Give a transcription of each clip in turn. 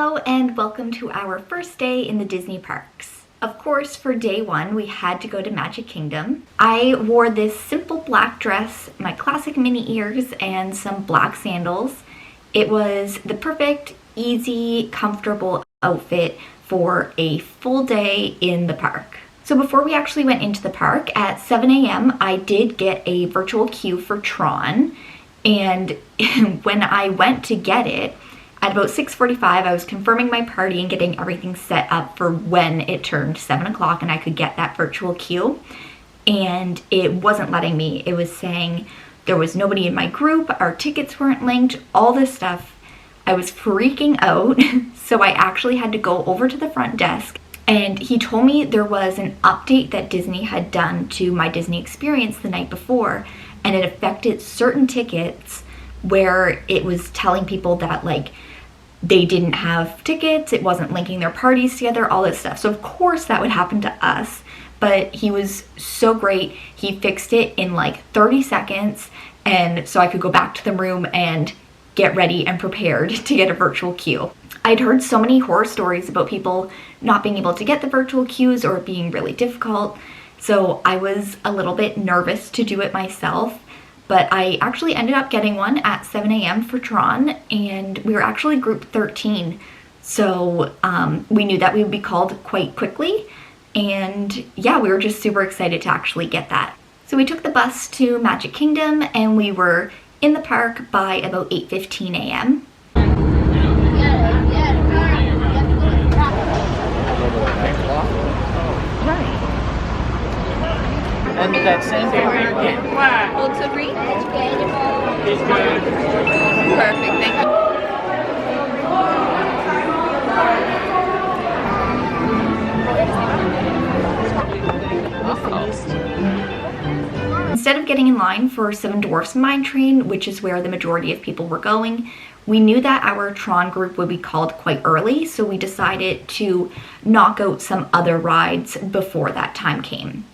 Hello and welcome to our first day in the Disney parks. Of course, for day one, we had to go to Magic Kingdom. I wore this simple black dress, my classic mini ears, and some black sandals. It was the perfect, easy, comfortable outfit for a full day in the park. So before we actually went into the park, at 7 a.m. I did get a virtual queue for Tron, and when I went to get it, at about 6:45, I was confirming my party and getting everything set up for when it turned 7 o'clock and I could get that virtual queue. And it wasn't letting me. It was saying there was nobody in my group, our tickets weren't linked, all this stuff. I was freaking out. So I actually had to go over to the front desk, and he told me there was an update that Disney had done to my Disney experience the night before, and it affected certain tickets where it was telling people that like they didn't have tickets, it wasn't linking their parties together, all this stuff. So of course that would happen to us, but he was so great. He fixed it in like 30 seconds, and so I could go back to the room and get ready and prepared to get a virtual queue. I'd heard so many horror stories about people not being able to get the virtual queues or it being really difficult, so I was a little bit nervous to do it myself. But I actually ended up getting one at 7 a.m. for Tron, and we were actually group 13. So we knew that we would be called quite quickly. And yeah, we were just super excited to actually get that. So we took the bus to Magic Kingdom, and we were in the park by about 8:15 a.m. And that same day we again. Hold to breathe. Perfect, thank you. Instead of getting in line for Seven Dwarfs Mine Train, which is where the majority of people were going, we knew that our Tron group would be called quite early, so we decided to knock out some other rides before that time came.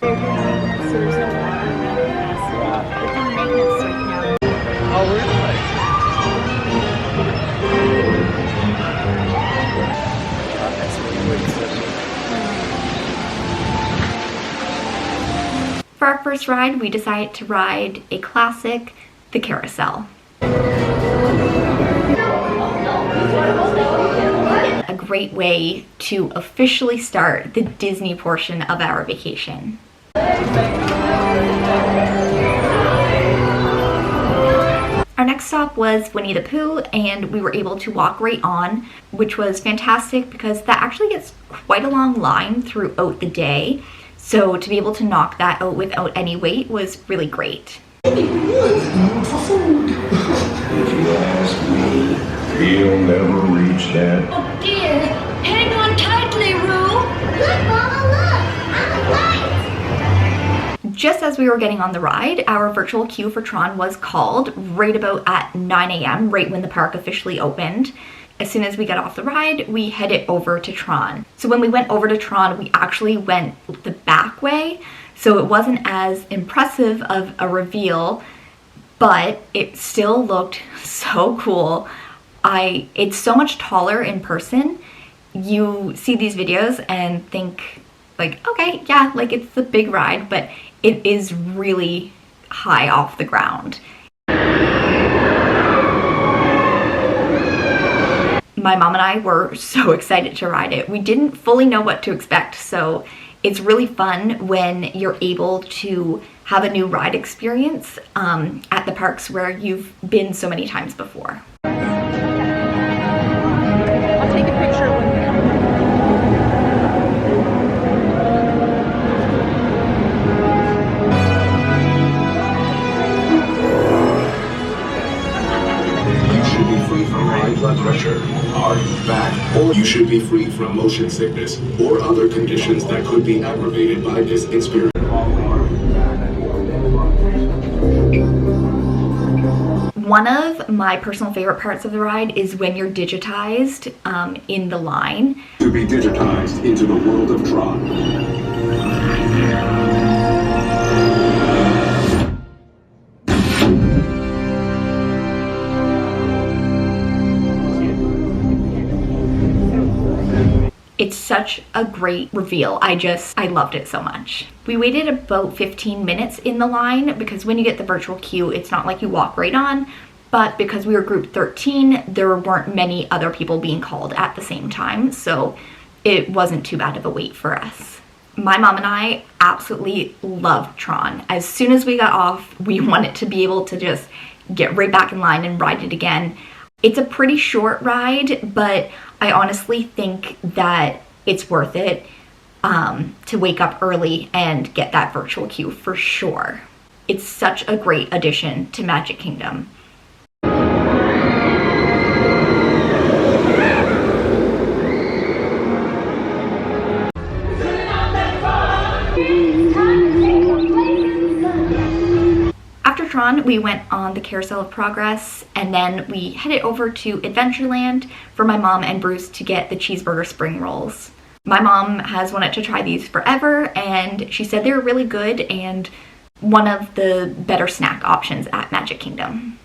Oh, really? For our first ride, we decided to ride a classic, the carousel. A great way to officially start the Disney portion of our vacation. Our next stop was Winnie the Pooh, and we were able to walk right on, which was fantastic because that actually gets quite a long line throughout the day. So to be able to knock that out without any wait was really great. If you ask me, he'll never reach that. Oh dear, hang on tightly, Roo. Look, Mama, look, I'm alive. Just as we were getting on the ride, our virtual queue for Tron was called right about at 9 a.m., right when the park officially opened. As soon as we got off the ride, we headed over to Tron. So when we went over to Tron, we actually went the back way, so it wasn't as impressive of a reveal, but it still looked so cool. It's so much taller in person. You see these videos and think like, okay, yeah, like it's the big ride, but it is really high off the ground. My mom and I were so excited to ride it. We didn't fully know what to expect, so it's really fun when you're able to have a new ride experience at the parks where you've been so many times before. I'll take a picture with you. You should be free from high blood pressure, heart, back, or you should be free from motion sickness or other conditions that could be aggravated by this experience. One of my personal favorite parts of the ride is when you're digitized in the line. To be digitized into the world of Tron. It's such a great reveal. I loved it so much. We waited about 15 minutes in the line because when you get the virtual queue, it's not like you walk right on, but because we were group 13, there weren't many other people being called at the same time, so it wasn't too bad of a wait for us. My mom and I absolutely loved Tron. As soon as we got off, we wanted to be able to just get right back in line and ride it again. It's a pretty short ride, but I honestly think that it's worth it to wake up early and get that virtual queue for sure. It's such a great addition to Magic Kingdom. After Tron, we went on the Carousel of Progress, and then we headed over to Adventureland for my mom and Bruce to get the cheeseburger spring rolls. My mom has wanted to try these forever, and she said they were really good and one of the better snack options at Magic Kingdom.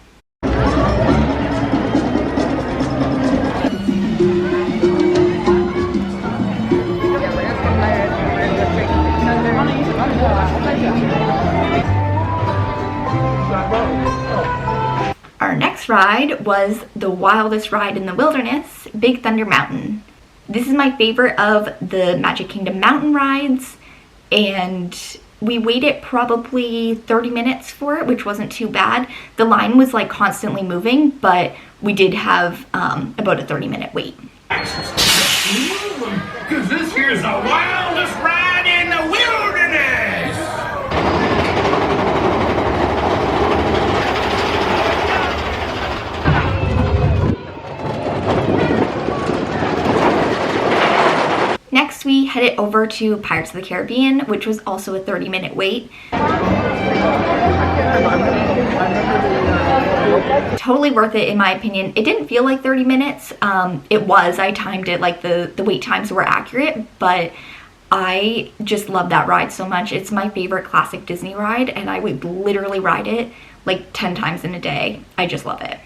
Our next ride was the wildest ride in the wilderness, Big Thunder Mountain. This is my favorite of the Magic Kingdom mountain rides, and we waited probably 30 minutes for it, which wasn't too bad. The line was like constantly moving, but we did have about a 30-minute wait. Because this here's the wildest ride in the wilderness! Next, we headed over to Pirates of the Caribbean, which was also a 30-minute wait. Totally worth it in my opinion. It didn't feel like 30 minutes. It was. I timed it like the wait times were accurate, but I just love that ride so much. It's my favorite classic Disney ride, and I would literally ride it like 10 times in a day. I just love it.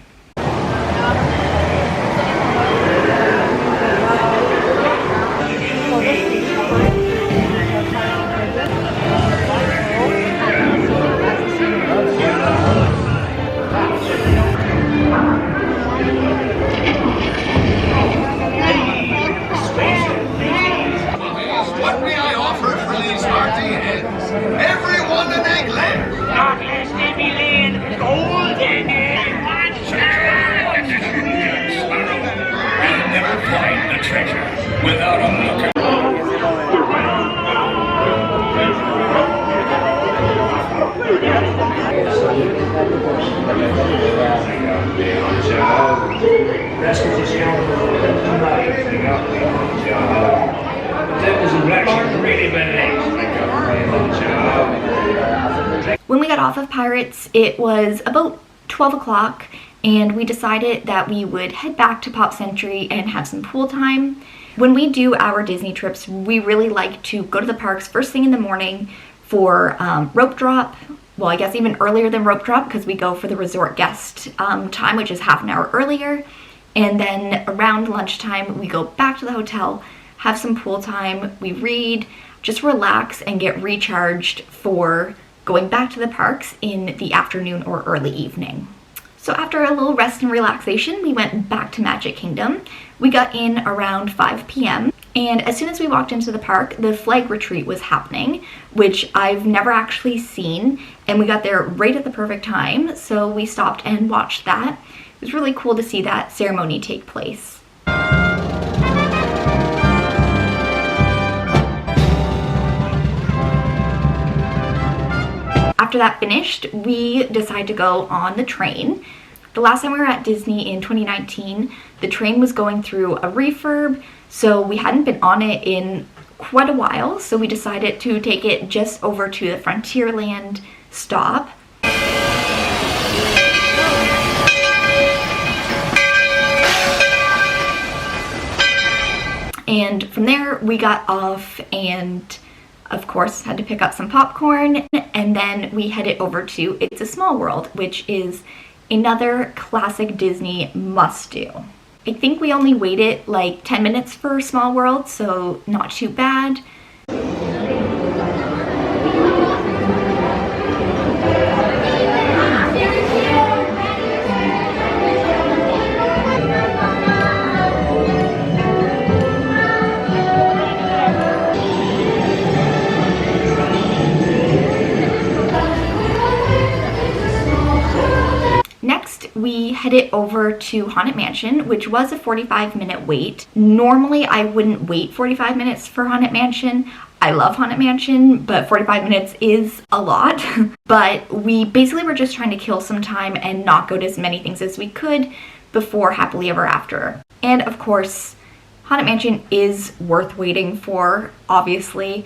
What may I offer for these hearty heads? Everyone an egglet! Not less they be laying golden eggs. You'll never find the treasure without a look. When we got off of Pirates, it was about 12 o'clock, and we decided that we would head back to Pop Century and have some pool time. When we do our Disney trips, we really like to go to the parks first thing in the morning for rope drop. Well, I guess even earlier than rope drop because we go for the resort guest time, which is half an hour earlier. And then around lunchtime, we go back to the hotel, have some pool time, we read, just relax and get recharged for going back to the parks in the afternoon or early evening. So after a little rest and relaxation, we went back to Magic Kingdom. We got in around 5 p.m. And as soon as we walked into the park, the flag retreat was happening, which I've never actually seen. And we got there right at the perfect time, so we stopped and watched that. It was really cool to see that ceremony take place. After that finished, we decided to go on the train. The last time we were at Disney in 2019, the train was going through a refurb, so we hadn't been on it in quite a while, so we decided to take it just over to the Frontierland stop. And from there, we got off and of course had to pick up some popcorn, and then we headed over to It's a Small World, which is another classic Disney must-do. I think we only waited like 10 minutes for Small World, so not too bad. Next, we headed over to Haunted Mansion, which was a 45-minute wait. Normally, I wouldn't wait 45 minutes for Haunted Mansion. I love Haunted Mansion, but 45 minutes is a lot. But we basically were just trying to kill some time and not go to as many things as we could before Happily Ever After. And of course, Haunted Mansion is worth waiting for, obviously.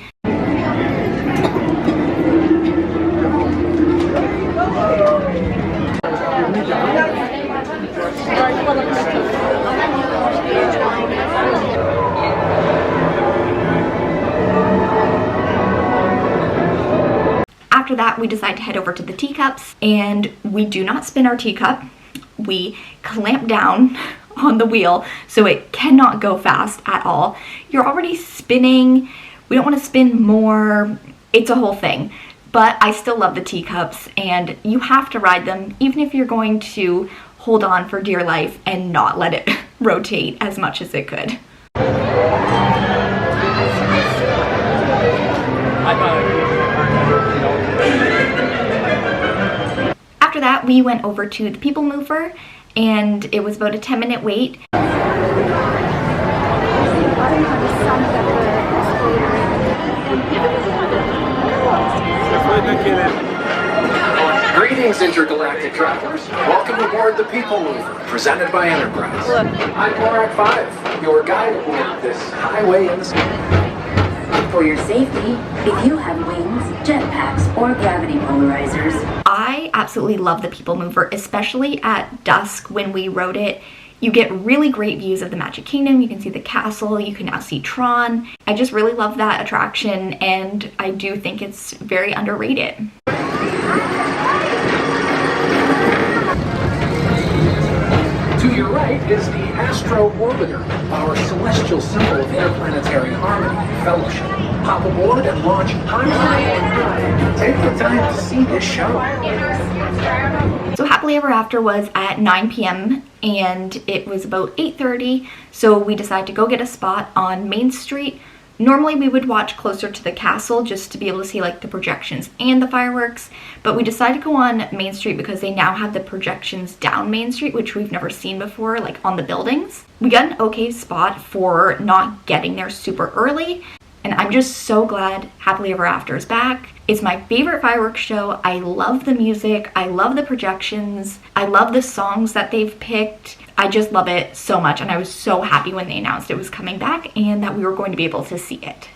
After that, we decide to head over to the teacups, and we do not spin our teacup. We clamp down on the wheel so it cannot go fast at all. You're already spinning. We don't want to spin more. It's a whole thing. But I still love the teacups, and you have to ride them even if you're going to hold on for dear life and not let it rotate as much as it could. After that, we went over to the People Mover, and it was about a 10-minute wait. Greetings, intergalactic travelers. Welcome aboard the People Mover, presented by Enterprise. I'm Borak 5, your guide aboard this highway in the sky. For your safety, if you have wings, jetpacks, or gravity polarizers. I absolutely love the People Mover, especially at dusk when we rode it. You get really great views of the Magic Kingdom. You can see the castle. You can now see Tron. I just really love that attraction, and I do think it's very underrated. To your right is the Astro Orbiter, our celestial symbol of interplanetary harmony and fellowship. Hop aboard and launch high and take the time to see this show. So Happily Ever After was at 9 p.m. and it was about 8:30, so we decided to go get a spot on Main Street. Normally we would watch closer to the castle just to be able to see like the projections and the fireworks, but we decided to go on Main Street because they now have the projections down Main Street, which we've never seen before, like on the buildings. We got an okay spot for not getting there super early, and I'm just so glad Happily Ever After is back. It's my favorite fireworks show. I love the music, I love the projections, I love the songs that they've picked. I just love it so much, and I was so happy when they announced it was coming back and that we were going to be able to see it.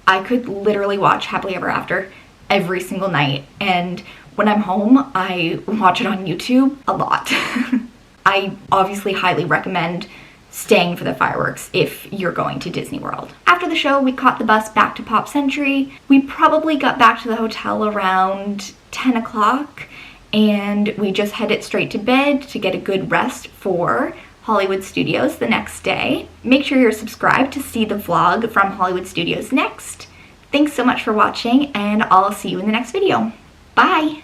I could literally watch Happily Ever After every single night, and when I'm home, I watch it on YouTube a lot. I obviously highly recommend staying for the fireworks if you're going to Disney World. After the show, we caught the bus back to Pop Century. We probably got back to the hotel around 10 o'clock, and we just headed straight to bed to get a good rest for Hollywood Studios the next day. Make sure you're subscribed to see the vlog from Hollywood Studios next. Thanks so much for watching, and I'll see you in the next video. Bye!